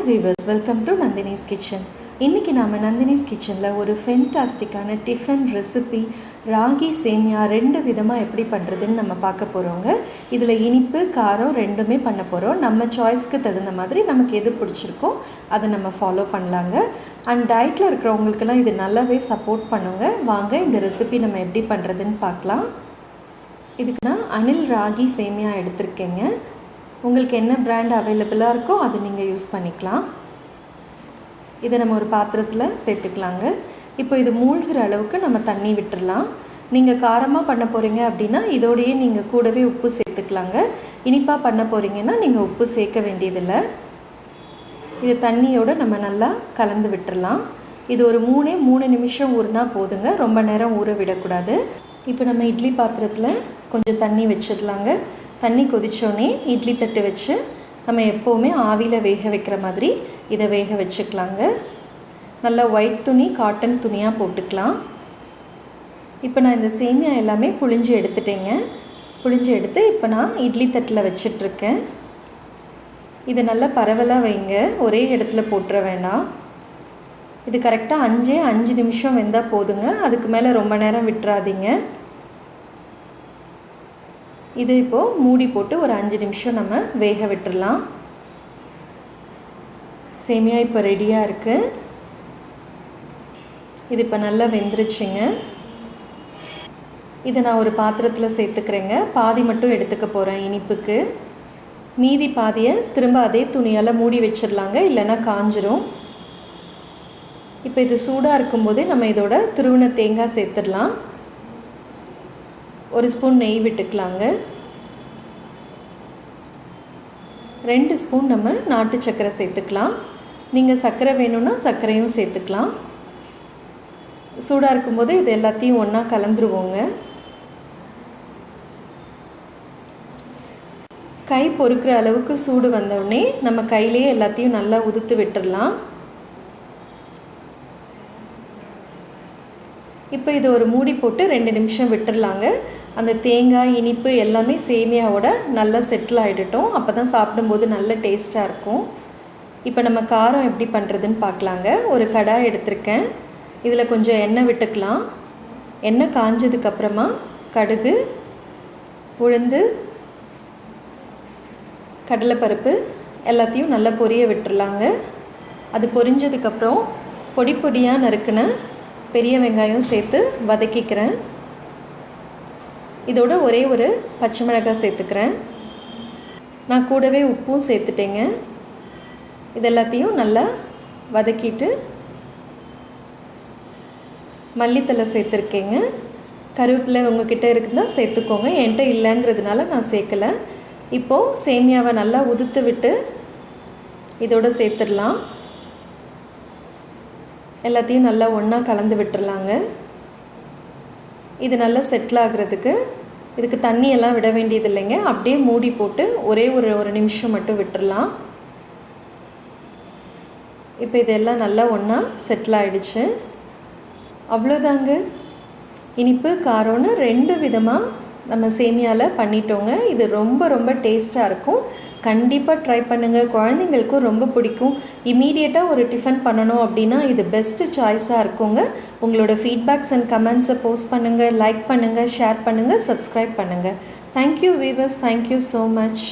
Viewers, welcome to Nandini's kitchen. இன்றைக்கி நாம் நந்தினிஸ் கிச்சனில் ஒரு ஃபென்டாஸ்டிக்கான டிஃபன் ரெசிபி ராகி சேமியா 2 விதமாக எப்படி பண்ணுறதுன்னு நம்ம பார்க்க போகிறோங்க. இதில் இனிப்பு காரம் ரெண்டுமே பண்ண போகிறோம். நம்ம சாய்ஸ்க்கு தகுந்த மாதிரி நமக்கு எது பிடிச்சிருக்கோ அதை நம்ம ஃபாலோ பண்ணலாங்க. அண்ட் டயட்டில் இருக்கிறவங்களுக்கெல்லாம் இது நல்லாவே சப்போர்ட் பண்ணுங்க. வாங்க இந்த ரெசிபி நம்ம எப்படி பண்ணுறதுன்னு பார்க்கலாம். இதுக்கு நான் அனில் ராகி சேமியா எடுத்திருக்கேங்க. உங்களுக்கு என்ன பிராண்ட் அவைலபிளாக இருக்கோ அது நீங்கள் யூஸ் பண்ணிக்கலாம். இதை நம்ம ஒரு பாத்திரத்தில் சேர்த்துக்கலாங்க. இப்போ இது மூழ்கிற அளவுக்கு நம்ம தண்ணி விட்டுடலாம். நீங்கள் காரமாக பண்ண போகிறீங்க அப்படின்னா இதோடையே நீங்கள் கூடவே உப்பு சேர்த்துக்கலாங்க. இனிப்பாக பண்ண போகிறீங்கன்னா நீங்கள் உப்பு சேர்க்க வேண்டியதில்லை. இது தண்ணியோடு நம்ம நல்லா கலந்து விட்டுடலாம். இது ஒரு 3 நிமிஷம் ஊறினா போதுங்க, ரொம்ப நேரம் ஊற விடக்கூடாது. இப்போ நம்ம இட்லி பாத்திரத்தில் கொஞ்சம் தண்ணி வச்சிடலாங்க. தண்ணி கொதிச்சோடனே இட்லி தட்டு வச்சு நம்ம எப்போவுமே ஆவியில் வேக வைக்கிற மாதிரி இதை வேக வச்சுக்கலாங்க. நல்லா ஒயிட் துணி, காட்டன் துணியாக போட்டுக்கலாம். இப்போ நான் இந்த சேமியா எல்லாமே புழிஞ்சு எடுத்துட்டேங்க. புழிஞ்சு எடுத்து இப்போ நான் இட்லி தட்டில் வச்சிட்ருக்கேன். இதை நல்லா பரவலாக வைங்க, ஒரே இடத்துல போட்டுற வேண்டாம். இது கரெக்டாக 5 நிமிஷம் வெந்தால் போதுங்க, அதுக்கு மேலே ரொம்ப நேரம் விட்டுறாதீங்க. இது இப்போது மூடி போட்டு ஒரு 5 நிமிஷம் நம்ம வேக விட்டுடலாம். சேமியா இப்போ ரெடியாக இருக்குது. இது இப்போ நல்லா வெந்துருச்சுங்க. இதை நான் ஒரு பாத்திரத்தில் சேர்த்துக்கிறேங்க. பாதி மட்டும் எடுத்துக்க போகிறேன் இனிப்புக்கு. மீதி பாதியை திரும்ப அதே துணியால் மூடி வச்சிடலாங்க, இல்லைன்னா காஞ்சிரும். இப்போ இது சூடாக இருக்கும்போதே நம்ம இதோட துருவின தேங்காய் சேர்த்துடலாம். 1 ஸ்பூன் நெய் விட்டுக்கலாங்க. 2 ஸ்பூன் நம்ம நாட்டு சர்க்கரை சேர்த்துக்கலாம். நீங்கள் சர்க்கரை வேணும்னா சர்க்கரையும் சேர்த்துக்கலாம். சூடாக இருக்கும்போது இது எல்லாத்தையும் ஒன்றா கலந்துருவோங்க. கை பொறுக்கிற அளவுக்கு சூடு வந்தோடனே நம்ம கையிலேயே எல்லாத்தையும் நல்லா உதுத்து விட்டுடலாம். இப்போ இது ஒரு மூடி போட்டு 2 நிமிஷம் விட்டுடலாங்க. அந்த தேங்காய் இனிப்பு எல்லாமே சேமியாவோட நல்லா செட்டில் ஆகிடட்டும். அப்போ தான் சாப்பிடும்போது நல்ல டேஸ்ட்டாக இருக்கும். இப்போ நம்ம காரம் எப்படி பண்ணுறதுன்னு பார்க்கலாங்க. ஒரு கடாய் எடுத்திருக்கேன். இதில் கொஞ்சம் எண்ணெய் விட்டுக்கலாம். எண்ணெய் காஞ்சதுக்கப்புறமா கடுகு, உளுந்து, கடலைப்பருப்பு எல்லாத்தையும் நல்லா பொரிய விட்டுடலாங்க. அது பொரிஞ்சதுக்கப்புறம் பொடி பொடியாக நறுக்கின பெரிய வெங்காயம் சேர்த்து வதக்கிக்கிறேன். இதோட ஒரே ஒரு பச்சை மிளகாய் சேர்த்துக்கிறேன். நான் கூடவே உப்பும் சேர்த்துட்டேங்க. இதெல்லாத்தையும் நல்லா வதக்கிட்டு மல்லித்தலை சேர்த்துருக்கேங்க. கருவேப்பிலை உங்ககிட்ட இருக்குதுன்னா சேர்த்துக்கோங்க, என்கிட்ட இல்லைங்கிறதுனால நான் சேர்க்கலை. இப்போது சேமியாவை நல்லா உதுத்து விட்டு இதோடு சேர்த்துடலாம். எல்லாத்தையும் நல்லா ஒன்றா கலந்து விட்டுடலாங்க. இது நல்லா செட்டில் ஆகிறதுக்கு இதுக்கு தண்ணியெல்லாம் விட வேண்டியது இல்லைங்க. அப்படியே மூடி போட்டு ஒரே ஒரு நிமிஷம் மட்டும் விட்டுடலாம். இப்போ இதெல்லாம் நல்லா ஒன்றா செட்டில் ஆகிடுச்சு. அவ்வளோதாங்க. இனிப்பு காரம்னு 2 விதமாக நம்ம சேமியாவில் பண்ணிட்டோங்க. இது ரொம்ப டேஸ்ட்டாக இருக்கும். கண்டிப்பாக ட்ரை பண்ணுங்கள். குழந்தைங்களுக்கும் ரொம்ப பிடிக்கும். இமீடியட்டாக ஒரு டிஃபன் பண்ணணும் அப்படின்னா இது பெஸ்ட்டு சாய்ஸாக இருக்குங்க. உங்களோட ஃபீட்பேக்ஸ் அண்ட் கமெண்ட்ஸை போஸ்ட் பண்ணுங்கள், லைக் பண்ணுங்கள், ஷேர் பண்ணுங்கள், சப்ஸ்கிரைப் பண்ணுங்கள். Thank you viewers, thank you so much.